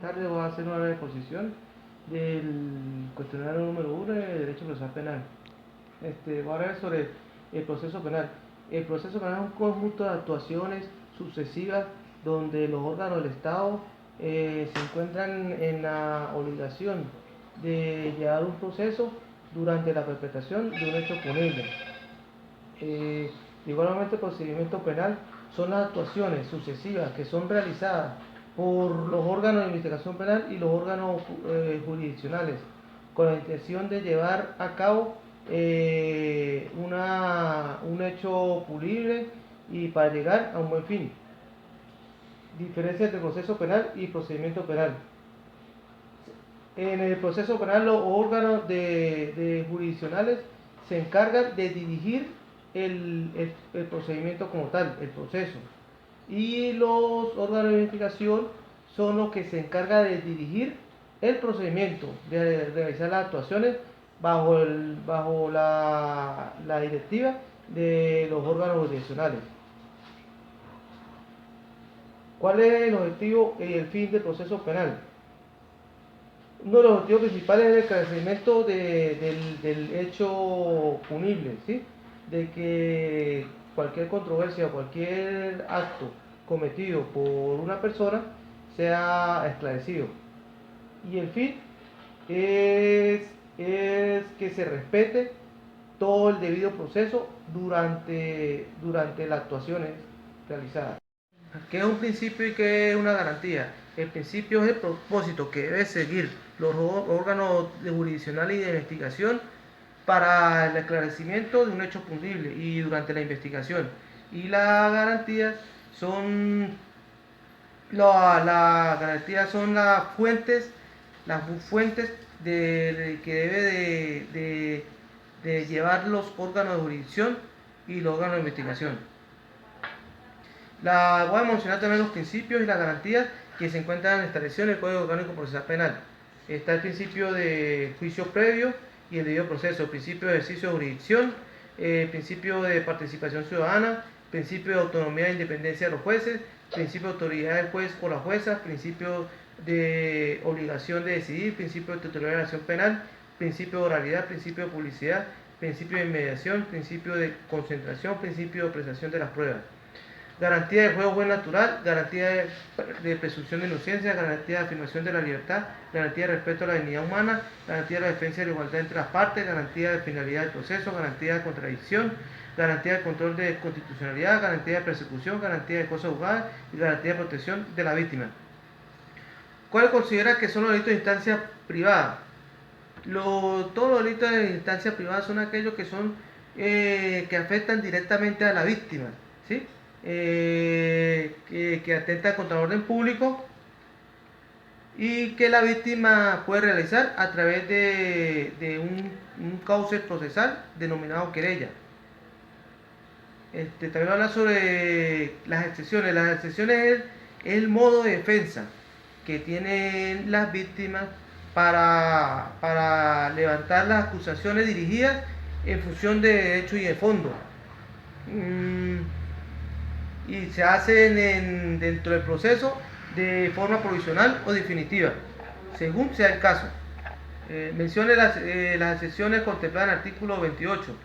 tarde voy a hacer una breve exposición del cuestionario número 1 de Derecho Procesal Penal. Voy a hablar sobre el proceso penal. El proceso penal es un conjunto de actuaciones sucesivas donde los órganos del Estado se encuentran en la obligación de llevar un proceso durante la perpetración de un hecho punible. Igualmente, el procedimiento penal son las actuaciones sucesivas que son realizadas por los órganos de investigación penal y los órganos jurisdiccionales con la intención de llevar a cabo un hecho punible y para llegar a un buen fin. Diferencia entre proceso penal y procedimiento penal. En el proceso penal, los órganos de jurisdiccionales se encargan de dirigir el procedimiento como tal, el proceso. Y los órganos de investigación son los que se encargan de dirigir el procedimiento, de realizar las actuaciones bajo la directiva de los órganos jurisdiccionales. ¿Cuál es el objetivo y el fin del proceso penal? Uno de los objetivos principales es el esclarecimiento del hecho punible, ¿sí? De que cualquier controversia o cualquier acto cometido por una persona sea esclarecido. Y el fin es que se respete todo el debido proceso durante las actuaciones realizadas. ¿Qué es un principio y qué es una garantía? El principio es el propósito que debe seguir los órganos jurisdiccionales y de investigación para el esclarecimiento de un hecho punible y durante la investigación. Y las garantías son las fuentes que debe de llevar los órganos de jurisdicción y los órganos de investigación. Voy a mencionar también los principios y las garantías que se encuentran establecidos en el Código Orgánico Procesal Penal. Está el principio de juicio previo y el debido proceso, el principio de ejercicio de jurisdicción, el principio de participación ciudadana, principio de autonomía e independencia de los jueces, principio de autoridad del juez o la jueza, principio de obligación de decidir, principio de titularidad de la acción penal, principio de oralidad, principio de publicidad, principio de inmediación, principio de concentración, principio de prestación de las pruebas. Garantía de juego buen natural, garantía de presunción de inocencia, garantía de afirmación de la libertad, garantía de respeto a la dignidad humana, garantía de la defensa de la igualdad entre las partes, garantía de finalidad del proceso, garantía de contradicción, garantía de control de constitucionalidad, garantía de persecución, garantía de cosa juzgada y garantía de protección de la víctima. ¿Cuál considera que son los delitos de instancia privada? Todos los delitos de instancia privada son aquellos que son que afectan directamente a la víctima, ¿sí? Que atenta contra el orden público y que la víctima puede realizar a través de un cauce procesal denominado querella. También habla sobre las excepciones. Las excepciones es el modo de defensa que tienen las víctimas para levantar las acusaciones dirigidas en función de derecho y de fondo. Y se hacen dentro del proceso de forma provisional o definitiva, según sea el caso. Mencione las excepciones contempladas en el artículo 28.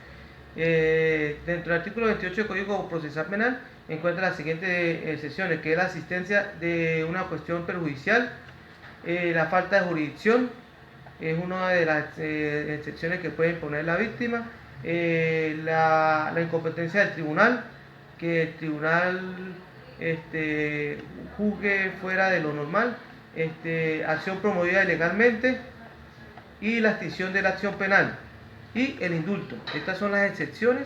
Dentro del artículo 28 del Código Procesal Penal encuentra las siguientes excepciones, que es la asistencia de una cuestión perjudicial, la falta de jurisdicción, es una de las excepciones que puede imponer la víctima, la incompetencia del tribunal, que el tribunal juzgue fuera de lo normal, acción promovida ilegalmente y la extinción de la acción penal y el indulto. Estas son las excepciones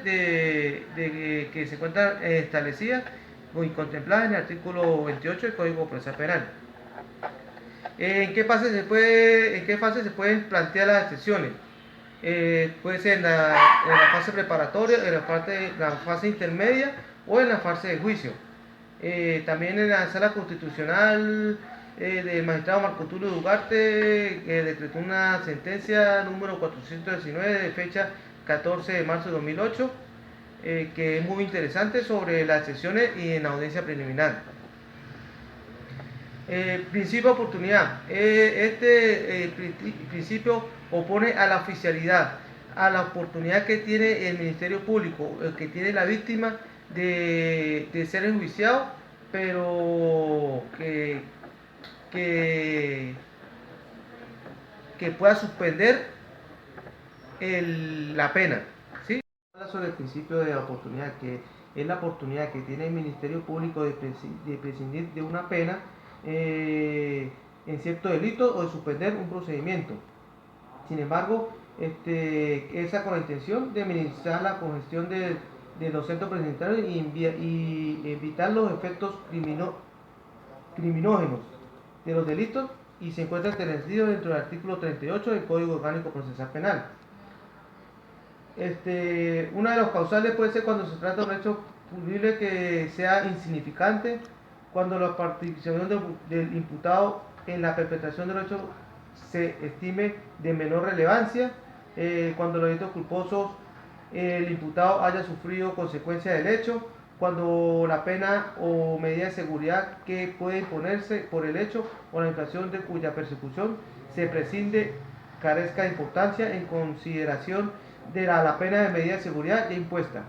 que se encuentran establecidas y contempladas en el artículo 28 del Código Procesal Penal. ¿En qué fase se pueden plantear las excepciones? Puede ser en la fase preparatoria, en la fase intermedia o en la fase de juicio. También en la sala constitucional del magistrado Marco Tulio Ugarte decretó una sentencia número 419 de fecha 14 de marzo de 2008 que es muy interesante sobre las excepciones y en la audiencia preliminar. Principio de oportunidad. Principio opone a la oficialidad, a la oportunidad que tiene el Ministerio Público, que tiene la víctima de ser enjuiciado, pero que, que pueda suspender la pena. ¿Sí? Habla sobre el principio de la oportunidad, que es la oportunidad que tiene el Ministerio Público de prescindir de una pena en cierto delito o de suspender un procedimiento. Sin embargo, esa con la intención de minimizar la congestión de los centros penitenciarios y evitar los efectos criminógenos de los delitos, y se encuentra entendido dentro del artículo 38 del Código Orgánico Procesal Penal. Una de las causales puede ser cuando se trata de un hecho punible que sea insignificante, cuando la participación del imputado en la perpetración del hecho se estime de menor relevancia, cuando los delitos culposos el imputado haya sufrido consecuencias del hecho, cuando la pena o medida de seguridad que puede imponerse por el hecho o la infracción de cuya persecución se prescinde carezca de importancia en consideración de la pena de medida de seguridad ya impuesta.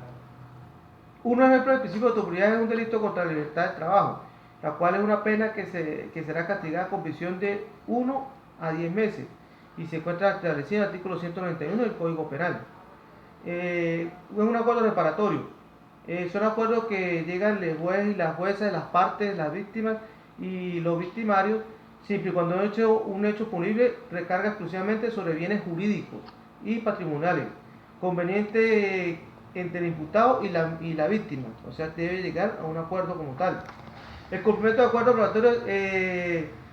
Un ejemplo del principio de autoridad es un delito contra la libertad de trabajo, la cual es una pena que será castigada con prisión de 1 a 10 meses y se encuentra establecida en el artículo 191 del Código Penal. Es un acuerdo reparatorio. Son acuerdos que llegan el juez y las juezas, las partes, las víctimas y los victimarios, siempre y cuando un hecho punible recarga exclusivamente sobre bienes jurídicos y patrimoniales, conveniente entre el imputado y la víctima, o sea, debe llegar a un acuerdo como tal. El cumplimiento de acuerdo probatorio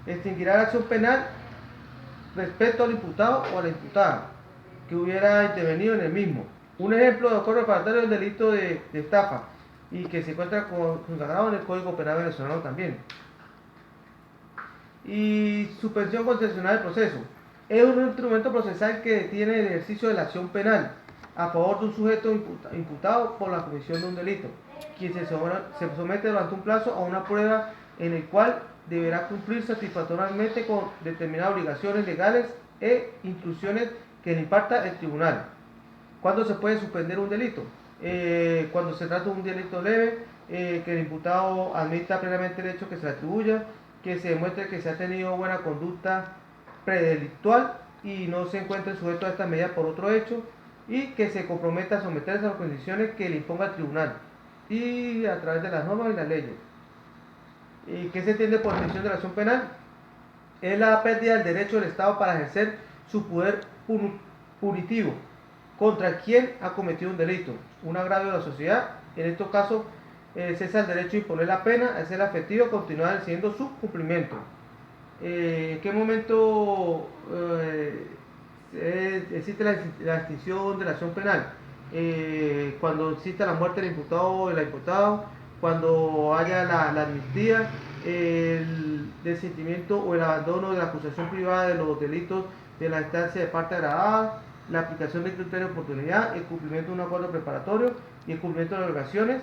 extinguirá la acción penal respecto al imputado o a la imputada que hubiera intervenido en el mismo. Un ejemplo de acuerdo preparatorio es el delito de estafa y que se encuentra consagrado en el Código Penal venezolano también. Y suspensión concesional del proceso. Es un instrumento procesal que detiene el ejercicio de la acción penal a favor de un sujeto imputado por la comisión de un delito, quien se somete durante un plazo a una prueba en el cual deberá cumplir satisfactoriamente con determinadas obligaciones legales e instrucciones que le imparta el tribunal. ¿Cuándo se puede suspender un delito? Cuando se trata de un delito leve, que el imputado admita plenamente el hecho que se le atribuya, que se demuestre que se ha tenido buena conducta predelictual y no se encuentre sujeto a esta medida por otro hecho, y que se comprometa a someterse a las condiciones que le imponga el tribunal y a través de las normas y las leyes. ¿Qué se entiende por definición de la acción penal? Es la pérdida del derecho del Estado para ejercer su poder punitivo contra quien ha cometido un delito, un agravio de la sociedad. En estos casos cesa el derecho a imponer la pena, a ser efectivo, continuar siendo su cumplimiento. ¿En qué momento existe la extinción de la acción penal? Cuando exista la muerte del imputado o de la imputada, cuando haya la amnistía, el desistimiento o el abandono de la acusación privada de los delitos de la instancia de parte agravada, la aplicación del criterio de oportunidad, el cumplimiento de un acuerdo preparatorio y el cumplimiento de las obligaciones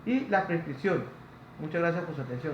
y la prescripción. Muchas gracias por su atención.